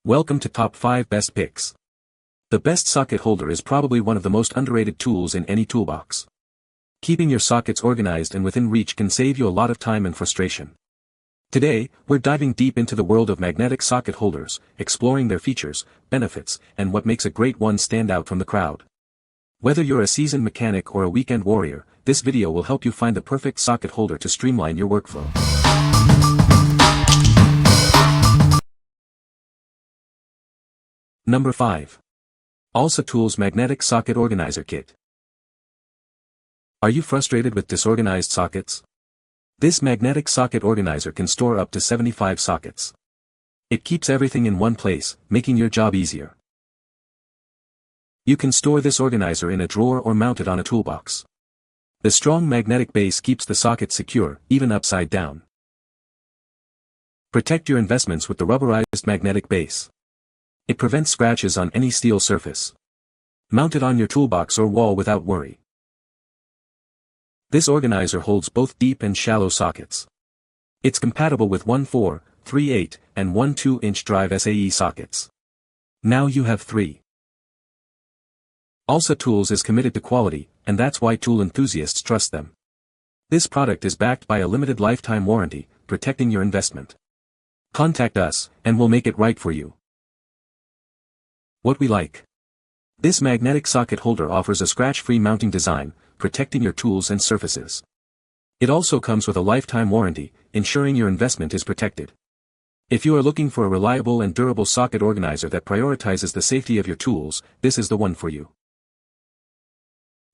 Welcome to Top 5 Best Picks. The best socket holder is probably one of the most underrated tools in any toolbox. Keeping your sockets organized and within reach can save you a lot of time and frustration. Today, we're diving deep into the world of magnetic socket holders, exploring their features, benefits, and what makes a great one stand out from the crowd. Whether you're a seasoned mechanic or a weekend warrior, this video will help you find the perfect socket holder to streamline your workflow. Number 5. Olsa Tools Magnetic Socket Organizer Kit. Are you frustrated with disorganized sockets? This magnetic socket organizer can store up to 75 sockets. It keeps everything in one place, making your job easier. You can store this organizer in a drawer or mount it on a toolbox. The strong magnetic base keeps the socket secure, even upside down. Protect your investments with the rubberized magnetic base. It prevents scratches on any steel surface. Mount it on your toolbox or wall without worry. This organizer holds both deep and shallow sockets. It's compatible with 1/4, 3/8, and 1/2-inch drive SAE sockets. Now you have 3. Olsa Tools is committed to quality, and that's why tool enthusiasts trust them. This product is backed by a limited lifetime warranty, protecting your investment. Contact us, and we'll make it right for you. What we like. This magnetic socket holder offers a scratch-free mounting design, protecting your tools and surfaces. It also comes with a lifetime warranty, ensuring your investment is protected. If you are looking for a reliable and durable socket organizer that prioritizes the safety of your tools, this is the one for you.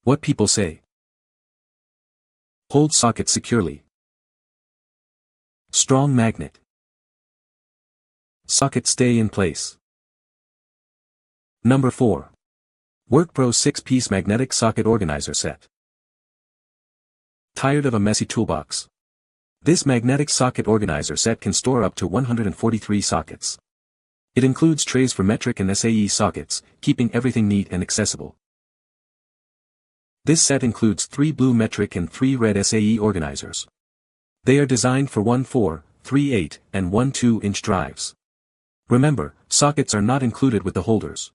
What people say. Hold sockets securely. Strong magnet. Sockets stay in place. Number 4. WORKPRO 6-piece magnetic socket organizer set. Tired of a messy toolbox? This magnetic socket organizer set can store up to 143 sockets. It includes trays for metric and SAE sockets, keeping everything neat and accessible. This set includes 3 blue metric and 3 red SAE organizers. They are designed for 1/4, 3/8, and 1/2-inch drives. Remember, sockets are not included with the holders.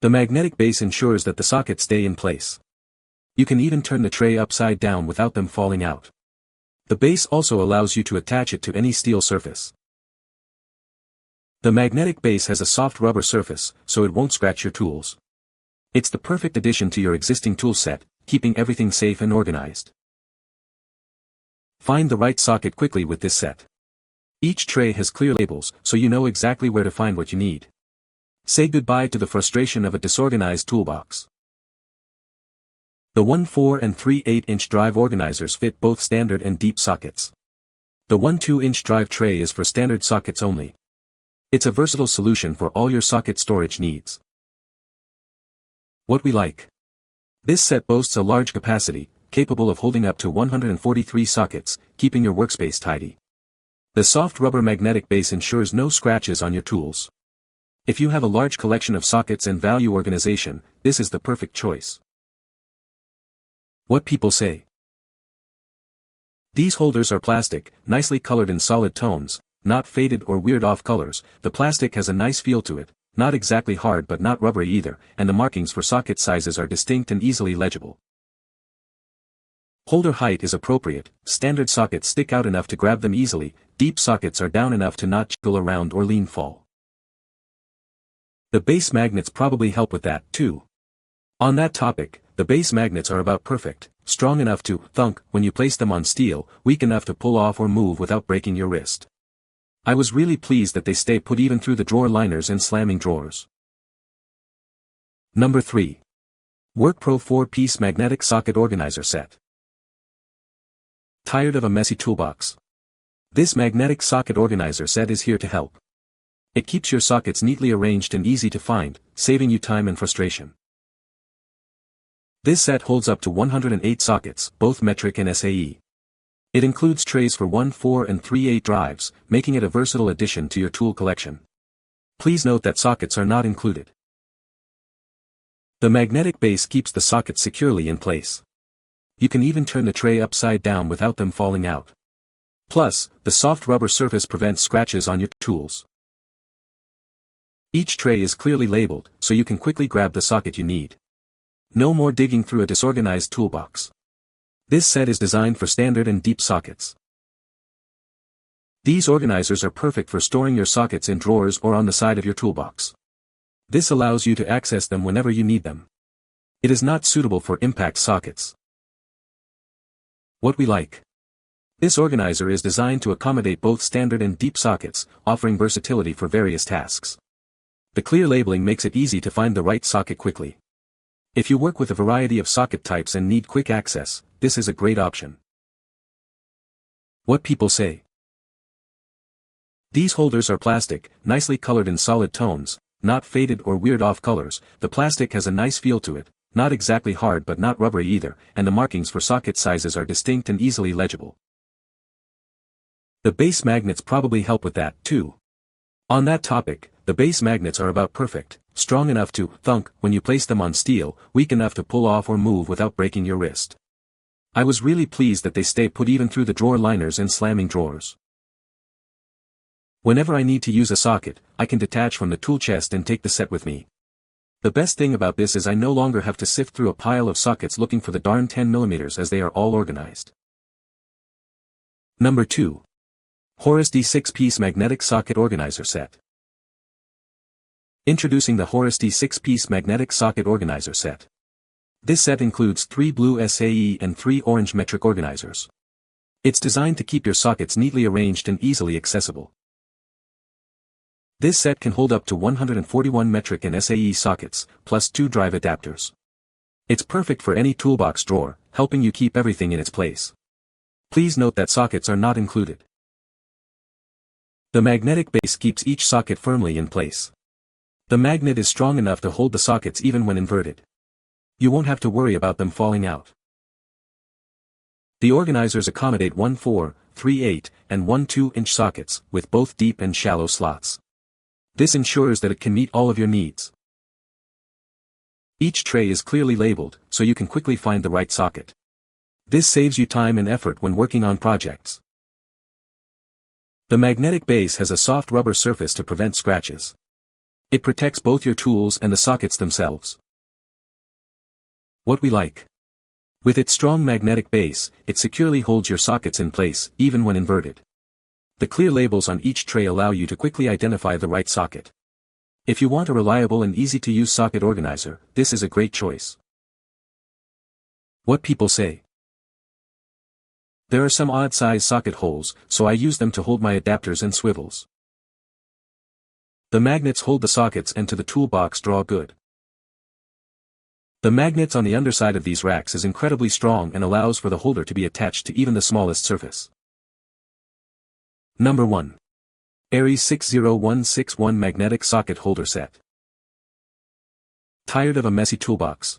The magnetic base ensures that the sockets stay in place. You can even turn the tray upside down without them falling out. The base also allows you to attach it to any steel surface. The magnetic base has a soft rubber surface, so it won't scratch your tools. It's the perfect addition to your existing tool set, keeping everything safe and organized. Find the right socket quickly with this set. Each tray has clear labels, so you know exactly where to find what you need. Say goodbye to the frustration of a disorganized toolbox. The 1/4 and 3/8-inch drive organizers fit both standard and deep sockets. The 1/2-inch drive tray is for standard sockets only. It's a versatile solution for all your socket storage needs. What we like. This set boasts a large capacity, capable of holding up to 143 sockets, keeping your workspace tidy. The soft rubber magnetic base ensures no scratches on your tools. If you have a large collection of sockets and value organization, this is the perfect choice. What people say. These holders are plastic, nicely colored in solid tones, not faded or weird off colors. The plastic has a nice feel to it, not exactly hard but not rubbery either, and the markings for socket sizes are distinct and easily legible. Holder height is appropriate, standard sockets stick out enough to grab them easily, deep sockets are down enough to not jiggle around or lean fall. The base magnets probably help with that, too. On that topic, the base magnets are about perfect, strong enough to thunk when you place them on steel, weak enough to pull off or move without breaking your wrist. I was really pleased that they stay put even through the drawer liners and slamming drawers. Number 3. WORKPRO 4-piece magnetic socket organizer set. Tired of a messy toolbox? This magnetic socket organizer set is here to help. It keeps your sockets neatly arranged and easy to find, saving you time and frustration. This set holds up to 108 sockets, both metric and SAE. It includes trays for 1/4 and 3/8 drives, making it a versatile addition to your tool collection. Please note that sockets are not included. The magnetic base keeps the sockets securely in place. You can even turn the tray upside down without them falling out. Plus, the soft rubber surface prevents scratches on your tools. Each tray is clearly labeled, so you can quickly grab the socket you need. No more digging through a disorganized toolbox. This set is designed for standard and deep sockets. These organizers are perfect for storing your sockets in drawers or on the side of your toolbox. This allows you to access them whenever you need them. It is not suitable for impact sockets. What we like. This organizer is designed to accommodate both standard and deep sockets, offering versatility for various tasks. The clear labeling makes it easy to find the right socket quickly. If you work with a variety of socket types and need quick access, this is a great option. What people say. These holders are plastic, nicely colored in solid tones, not faded or weird off colors. The plastic has a nice feel to it, not exactly hard but not rubbery either, and the markings for socket sizes are distinct and easily legible. The base magnets probably help with that, too. On that topic, the base magnets are about perfect, strong enough to thunk when you place them on steel, weak enough to pull off or move without breaking your wrist. I was really pleased that they stay put even through the drawer liners and slamming drawers. Whenever I need to use a socket, I can detach from the tool chest and take the set with me. The best thing about this is I no longer have to sift through a pile of sockets looking for the darn 10mm as they are all organized. Number 2. HORUSDY 6-piece magnetic socket organizer set. Introducing the HORUSDY 6-piece magnetic socket organizer set. This set includes 3 blue SAE and 3 orange metric organizers. It's designed to keep your sockets neatly arranged and easily accessible. This set can hold up to 141 metric and SAE sockets, plus 2 drive adapters. It's perfect for any toolbox drawer, helping you keep everything in its place. Please note that sockets are not included. The magnetic base keeps each socket firmly in place. The magnet is strong enough to hold the sockets even when inverted. You won't have to worry about them falling out. The organizers accommodate 1 4, 3 8, and 1 2-inch sockets, with both deep and shallow slots. This ensures that it can meet all of your needs. Each tray is clearly labeled, so you can quickly find the right socket. This saves you time and effort when working on projects. The magnetic base has a soft rubber surface to prevent scratches. It protects both your tools and the sockets themselves. What we like. With its strong magnetic base, it securely holds your sockets in place, even when inverted. The clear labels on each tray allow you to quickly identify the right socket. If you want a reliable and easy-to-use socket organizer, this is a great choice. What people say. There are some odd-size socket holes, so I use them to hold my adapters and swivels. The magnets hold the sockets and to the toolbox draw good. The magnets on the underside of these racks is incredibly strong and allows for the holder to be attached to even the smallest surface. Number 1. Aries 60161 Magnetic Socket Holder Set. Tired of a messy toolbox?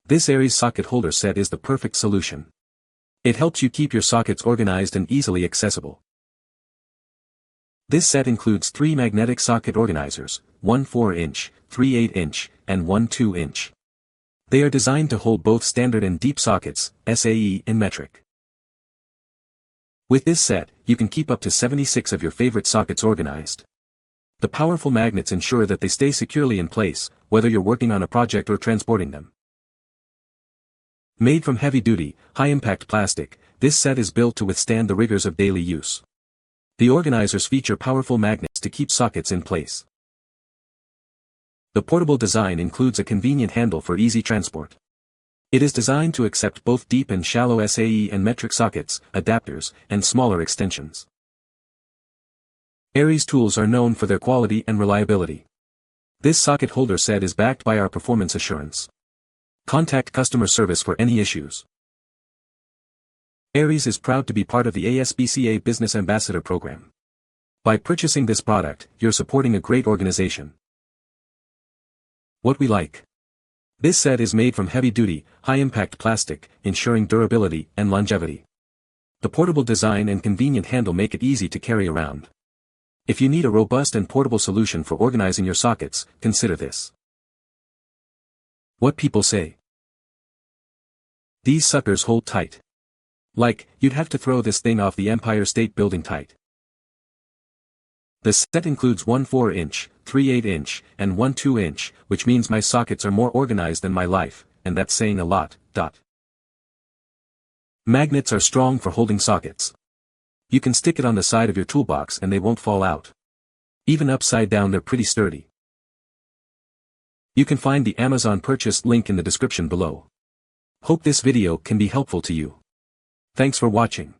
This Aries socket holder set is the perfect solution. It helps you keep your sockets organized and easily accessible. This set includes 3 magnetic socket organizers, 1 4-inch, 3 8-inch, and 1 2-inch. They are designed to hold both standard and deep sockets, SAE and metric. With this set, you can keep up to 76 of your favorite sockets organized. The powerful magnets ensure that they stay securely in place, whether you're working on a project or transporting them. Made from heavy-duty, high-impact plastic, this set is built to withstand the rigors of daily use. The organizers feature powerful magnets to keep sockets in place. The portable design includes a convenient handle for easy transport. It is designed to accept both deep and shallow SAE and metric sockets, adapters, and smaller extensions. Aries tools are known for their quality and reliability. This socket holder set is backed by our performance assurance. Contact customer service for any issues. Aries is proud to be part of the ASBCA Business Ambassador Program. By purchasing this product, you're supporting a great organization. What we like. This set is made from heavy-duty, high-impact plastic, ensuring durability and longevity. The portable design and convenient handle make it easy to carry around. If you need a robust and portable solution for organizing your sockets, consider this. What people say. These suckers hold tight. Like, you'd have to throw this thing off the Empire State Building tight. The set includes one 4-inch, 3 8-inch, and one 2-inch, which means my sockets are more organized than my life, and that's saying a lot. Magnets are strong for holding sockets. You can stick it on the side of your toolbox and they won't fall out. Even upside down they're pretty sturdy. You can find the Amazon purchase link in the description below. Hope this video can be helpful to you. Thanks for watching.